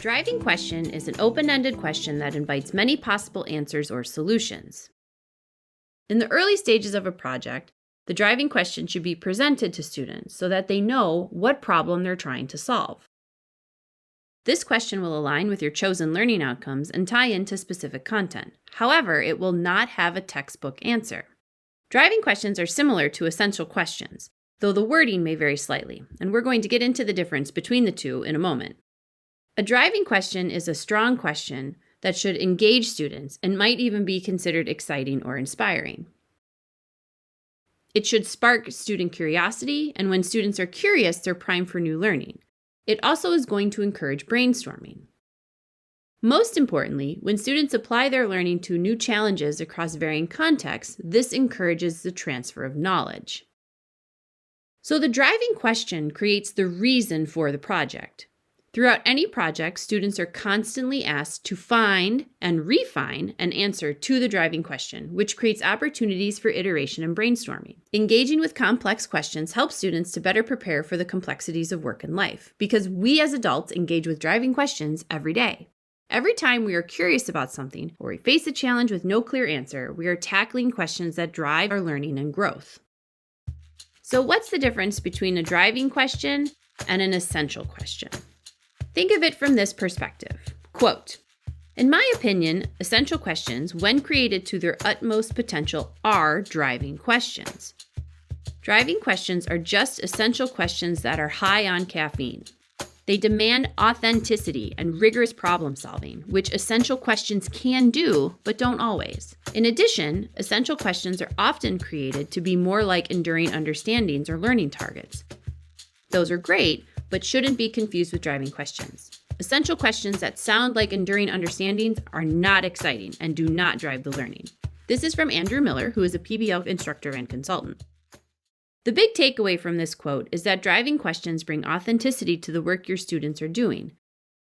driving question is an open-ended question that invites many possible answers or solutions. In the early stages of a project, the driving question should be presented to students so that they know what problem they're trying to solve. This question will align with your chosen learning outcomes and tie into specific content. However, it will not have a textbook answer. Driving questions are similar to essential questions, though the wording may vary slightly, and we're going to get into the difference between the two in a moment. A driving question is a strong question that should engage students and might even be considered exciting or inspiring. It should spark student curiosity, and when students are curious, they're primed for new learning. It also is going to encourage brainstorming. Most importantly, when students apply their learning to new challenges across varying contexts, this encourages the transfer of knowledge. So the driving question creates the reason for the project. Throughout any project, students are constantly asked to find and refine an answer to the driving question, which creates opportunities for iteration and brainstorming. Engaging with complex questions helps students to better prepare for the complexities of work and life, because we as adults engage with driving questions every day. Every time we are curious about something or we face a challenge with no clear answer, we are tackling questions that drive our learning and growth. So what's the difference between a driving question and an essential question? Think of it from this perspective. Quote, "In my opinion, essential questions, when created to their utmost potential, are driving questions. Driving questions are just essential questions that are high on caffeine. They demand authenticity and rigorous problem solving, which essential questions can do, but don't always. In addition, essential questions are often created to be more like enduring understandings or learning targets. Those are great, but shouldn't be confused with driving questions. Essential questions that sound like enduring understandings are not exciting and do not drive the learning." This is from Andrew Miller, who is a PBL instructor and consultant. The big takeaway from this quote is that driving questions bring authenticity to the work your students are doing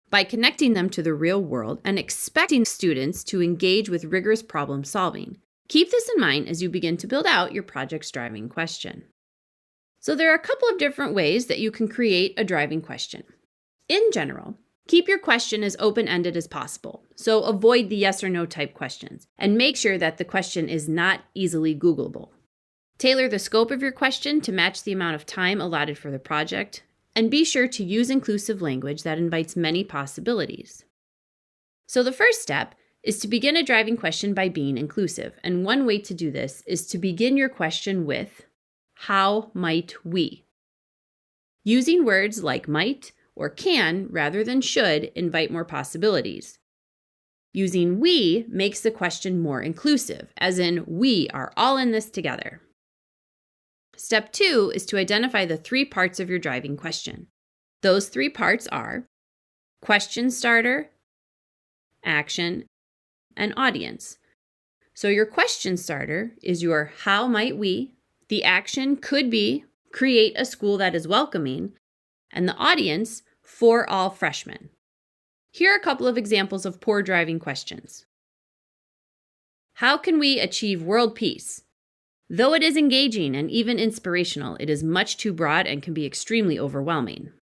by connecting them to the real world and expecting students to engage with rigorous problem solving. Keep this in mind as you begin to build out your project's driving question. So there are a couple of different ways that you can create a driving question. In general, keep your question as open-ended as possible. So avoid the yes or no type questions and make sure that the question is not easily Googleable. Tailor the scope of your question to match the amount of time allotted for the project, and be sure to use inclusive language that invites many possibilities. So the first step is to begin a driving question by being inclusive, and one way to do this is to begin your question with, "How might we?" Using words like might or can rather than should invite more possibilities. Using we makes the question more inclusive, as in we are all in this together. Step 2 is to identify the 3 parts of your driving question. Those 3 parts are question starter, action, and audience. So your question starter is your how might we? The action could be create a school that is welcoming, and the audience for all freshmen. Here are a couple of examples of poor driving questions. How can we achieve world peace? Though it is engaging and even inspirational, it is much too broad and can be extremely overwhelming.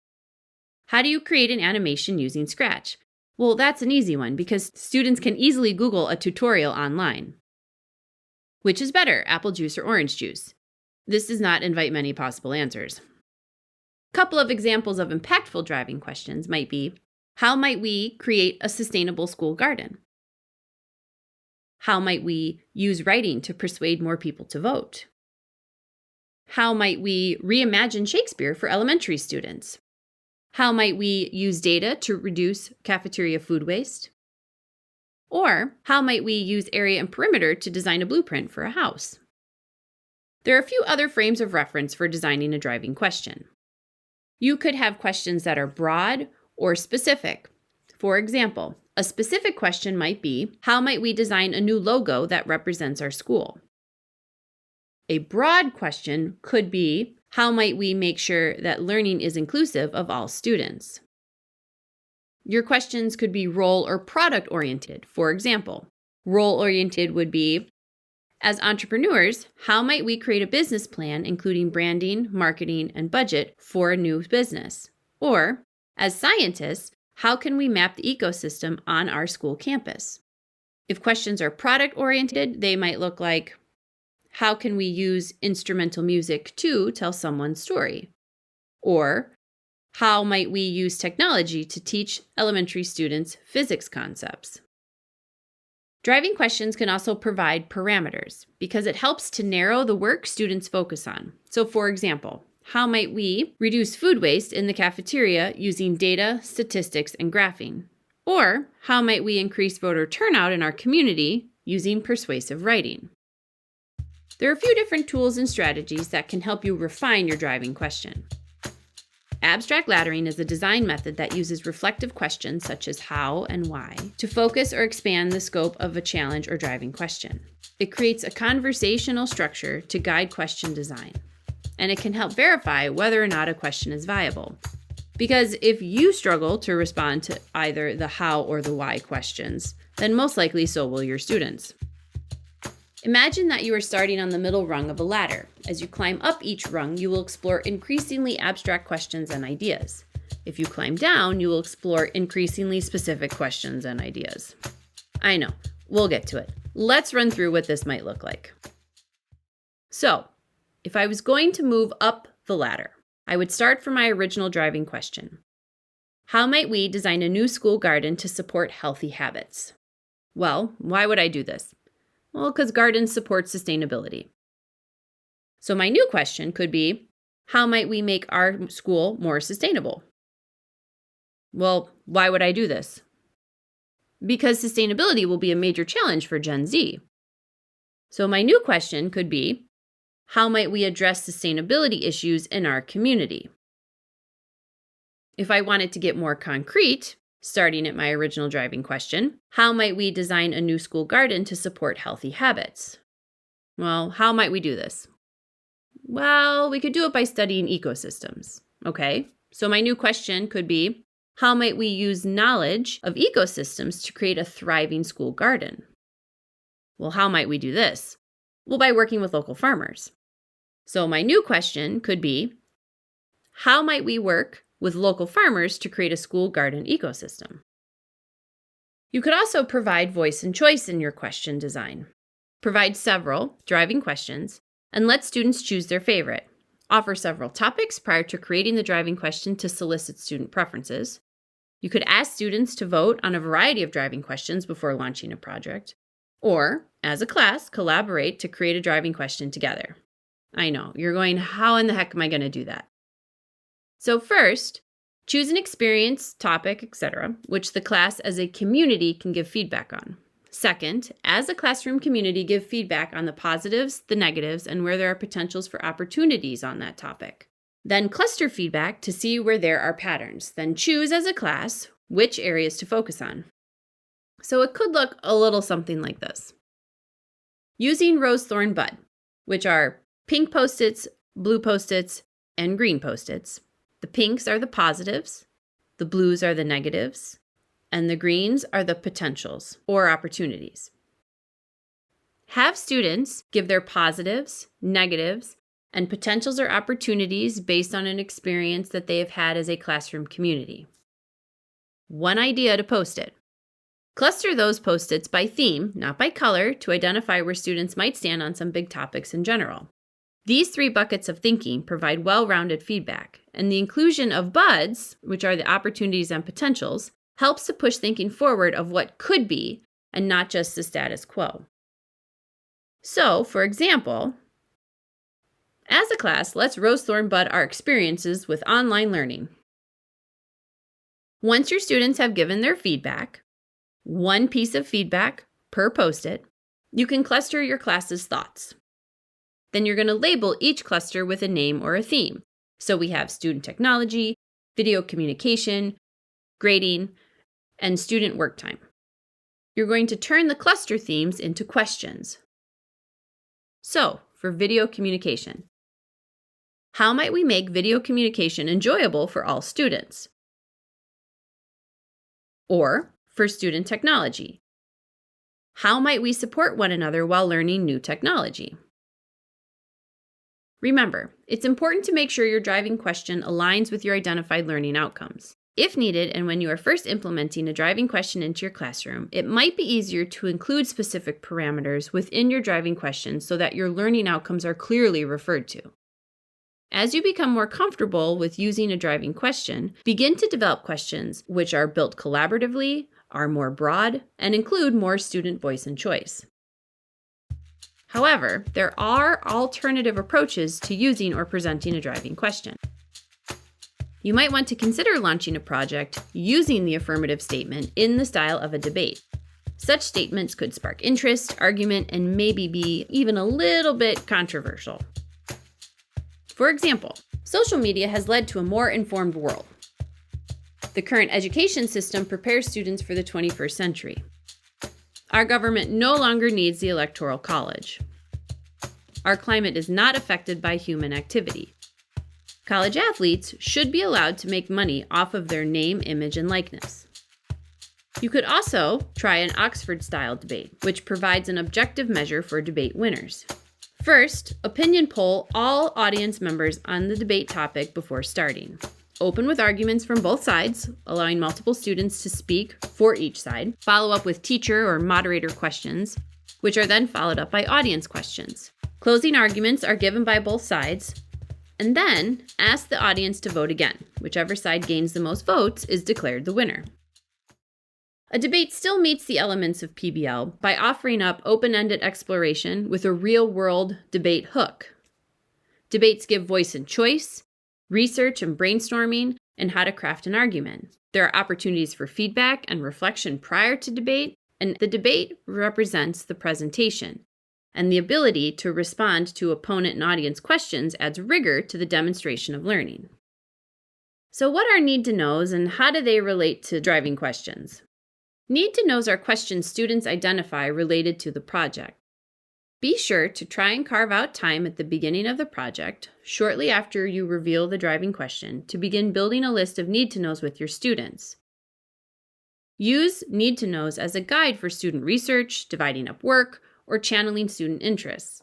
How do you create an animation using Scratch? Well, that's an easy one because students can easily Google a tutorial online. Which is better, apple juice or orange juice? This does not invite many possible answers. A couple of examples of impactful driving questions might be, how might we create a sustainable school garden? How might we use writing to persuade more people to vote? How might we reimagine Shakespeare for elementary students? How might we use data to reduce cafeteria food waste? Or how might we use area and perimeter to design a blueprint for a house? There are a few other frames of reference for designing a driving question. You could have questions that are broad or specific. For example, a specific question might be, how might we design a new logo that represents our school? A broad question could be, how might we make sure that learning is inclusive of all students? Your questions could be role or product-oriented. For example, role-oriented would be, as entrepreneurs, how might we create a business plan including branding, marketing, and budget for a new business? Or, as scientists, how can we map the ecosystem on our school campus? If questions are product-oriented, they might look like, how can we use instrumental music to tell someone's story? Or, how might we use technology to teach elementary students physics concepts? Driving questions can also provide parameters because it helps to narrow the work students focus on. So, for example, how might we reduce food waste in the cafeteria using data, statistics, and graphing? Or how might we increase voter turnout in our community using persuasive writing? There are a few different tools and strategies that can help you refine your driving question. Abstract laddering is a design method that uses reflective questions such as how and why to focus or expand the scope of a challenge or driving question. It creates a conversational structure to guide question design, and it can help verify whether or not a question is viable. Because if you struggle to respond to either the how or the why questions, then most likely so will your students. Imagine that you are starting on the middle rung of a ladder. As you climb up each rung, you will explore increasingly abstract questions and ideas. If you climb down, you will explore increasingly specific questions and ideas. I know, we'll get to it. Let's run through what this might look like. So, if I was going to move up the ladder, I would start from my original driving question. How might we design a new school garden to support healthy habits? Well, why would I do this? Well, because gardens support sustainability. So my new question could be, how might we make our school more sustainable? Well, why would I do this? Because sustainability will be a major challenge for Gen Z. So my new question could be, how might we address sustainability issues in our community? If I wanted to get more concrete, starting at my original driving question, how might we design a new school garden to support healthy habits? Well, how might we do this? Well, we could do it by studying ecosystems. Okay, so my new question could be, how might we use knowledge of ecosystems to create a thriving school garden? Well, how might we do this? Well, by working with local farmers. So my new question could be, how might we work with local farmers to create a school garden ecosystem? You could also provide voice and choice in your question design. Provide several driving questions and let students choose their favorite. Offer several topics prior to creating the driving question to solicit student preferences. You could ask students to vote on a variety of driving questions before launching a project. Or, as a class, collaborate to create a driving question together. I know, you're going, how in the heck am I going to do that? So first, choose an experience, topic, etc., which the class as a community can give feedback on. Second, as a classroom community, give feedback on the positives, the negatives, and where there are potentials for opportunities on that topic. Then cluster feedback to see where there are patterns. Then choose as a class which areas to focus on. So it could look a little something like this. Using rose, thorn, bud, which are pink Post-its, blue Post-its, and green Post-its. The pinks are the positives, the blues are the negatives, and the greens are the potentials or opportunities. Have students give their positives, negatives, and potentials or opportunities based on an experience that they have had as a classroom community. One idea to Post-it. Cluster those Post-its by theme, not by color, to identify where students might stand on some big topics in general. These 3 buckets of thinking provide well-rounded feedback, and the inclusion of buds, which are the opportunities and potentials, helps to push thinking forward of what could be and not just the status quo. So, for example, as a class, let's rose, thorn, bud our experiences with online learning. Once your students have given their feedback, 1 piece of feedback per Post-it, you can cluster your class's thoughts. Then you're going to label each cluster with a name or a theme. So we have student technology, video communication, grading, and student work time. You're going to turn the cluster themes into questions. So, for video communication, how might we make video communication enjoyable for all students? Or, for student technology, how might we support one another while learning new technology? Remember, it's important to make sure your driving question aligns with your identified learning outcomes. If needed, and when you are first implementing a driving question into your classroom, it might be easier to include specific parameters within your driving question so that your learning outcomes are clearly referred to. As you become more comfortable with using a driving question, begin to develop questions which are built collaboratively, are more broad, and include more student voice and choice. However, there are alternative approaches to using or presenting a driving question. You might want to consider launching a project using the affirmative statement in the style of a debate. Such statements could spark interest, argument, and maybe be even a little bit controversial. For example, social media has led to a more informed world. The current education system prepares students for the 21st century. Our government no longer needs the Electoral College. Our climate is not affected by human activity. College athletes should be allowed to make money off of their name, image, and likeness. You could also try an Oxford-style debate, which provides an objective measure for debate winners. First, opinion poll all audience members on the debate topic before starting. Open with arguments from both sides, allowing multiple students to speak for each side. Follow up with teacher or moderator questions, which are then followed up by audience questions. Closing arguments are given by both sides, and then ask the audience to vote again. Whichever side gains the most votes is declared the winner. A debate still meets the elements of PBL by offering up open-ended exploration with a real-world debate hook. Debates give voice and choice, research and brainstorming, and how to craft an argument. There are opportunities for feedback and reflection prior to debate, and the debate represents the presentation. And the ability to respond to opponent and audience questions adds rigor to the demonstration of learning. So what are need-to-knows and how do they relate to driving questions? Need-to-knows are questions students identify related to the project. Be sure to try and carve out time at the beginning of the project, shortly after you reveal the driving question, to begin building a list of need-to-knows with your students. Use need-to-knows as a guide for student research, dividing up work, or channeling student interests.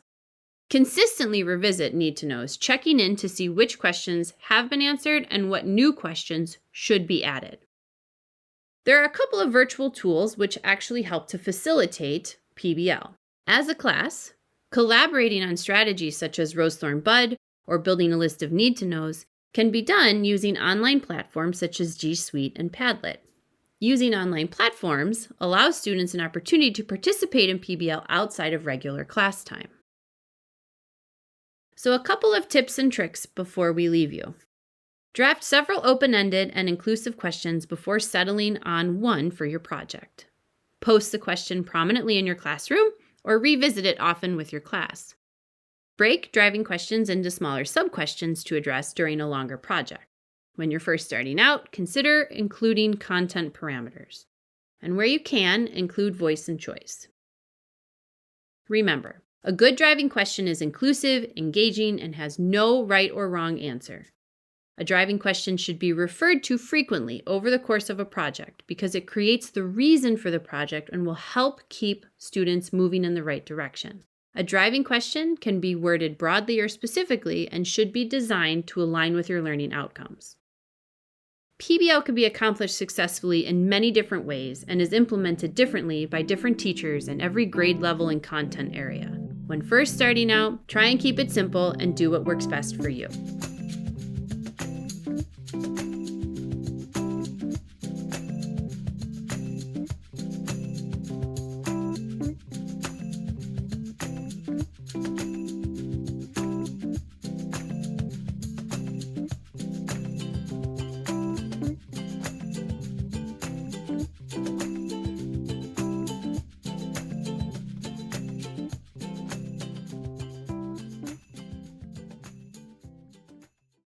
Consistently revisit need-to-knows, checking in to see which questions have been answered and what new questions should be added. There are a couple of virtual tools which actually help to facilitate PBL. As a class, collaborating on strategies such as Rosethorn Bud or building a list of need-to-knows can be done using online platforms such as G Suite and Padlet. Using online platforms allows students an opportunity to participate in PBL outside of regular class time. So a couple of tips and tricks before we leave you. Draft several open-ended and inclusive questions before settling on one for your project. Post the question prominently in your classroom or revisit it often with your class. Break driving questions into smaller sub-questions to address during a longer project. When you're first starting out, consider including content parameters. And where you can, include voice and choice. Remember, a good driving question is inclusive, engaging, and has no right or wrong answer. A driving question should be referred to frequently over the course of a project because it creates the reason for the project and will help keep students moving in the right direction. A driving question can be worded broadly or specifically and should be designed to align with your learning outcomes. PBL can be accomplished successfully in many different ways and is implemented differently by different teachers in every grade level and content area. When first starting out, try and keep it simple and do what works best for you.